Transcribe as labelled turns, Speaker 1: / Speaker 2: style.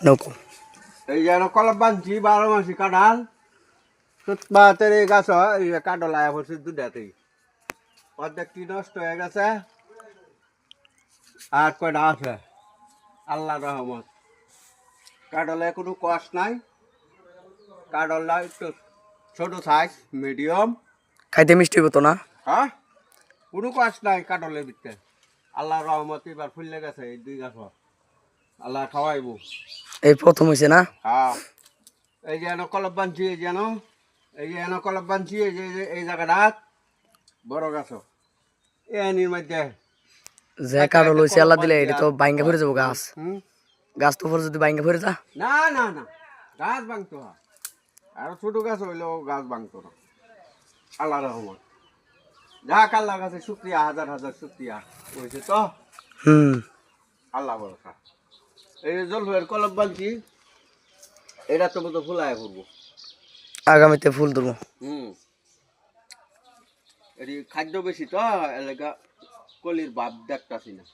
Speaker 1: নৌকো
Speaker 2: এই যেন কলম বানছি 12 মাসি কাঁঠাল বাতের এই গাছ এই কাঁঠাল আয়া পড়ছে দুটাতেই অর্ধেকটি নষ্ট হয়ে গেছে আর কয়টা আছে আল্লাহ রহমত কাঁঠালে কোনো কষ্ট নাই কাঁঠালটা একটু ছোট সাইজ মিডিয়াম
Speaker 1: খাইতে মিষ্টি হতো না
Speaker 2: হ্যাঁ কোনো কষ্ট নাই কাঁঠালের ভিতরে আল্লাহ রহমত এবার ফুললে গেছে এই 2 গাছ আল্লাহ খাওয়াইব
Speaker 1: এই প্রথম হয়েছে না
Speaker 2: হ্যাঁ এই যে কলম বানছি এই যে কলম বানছি এই যে এই জায়গাটা বড় গাছ এর মধ্যে
Speaker 1: যে কারো লইছে আল্লাহ দিলে এটা তো বাইঙ্গা ফিরে যাবো গাছ গাছ তো যদি বাইঙ্গা ফিরে যা
Speaker 2: না না না গাছ ভাঙতো না আর ছোট গাছ হইলেও গাছ ভাঙতো না আল্লাহ রহমত যা আল্লাহ গাছে শুক্রিয়া হাজার হাজার শুক্রিয়া হয়েছে তো আল্লাহ ভরসা এই জলফের কলম বানছি এটা তো মতো ফুলায় করবো
Speaker 1: আগামীতে ফুল ধরবো
Speaker 2: এটি খাদ্য বেশি তো এলাকা কলির ভাব দেখতাছি না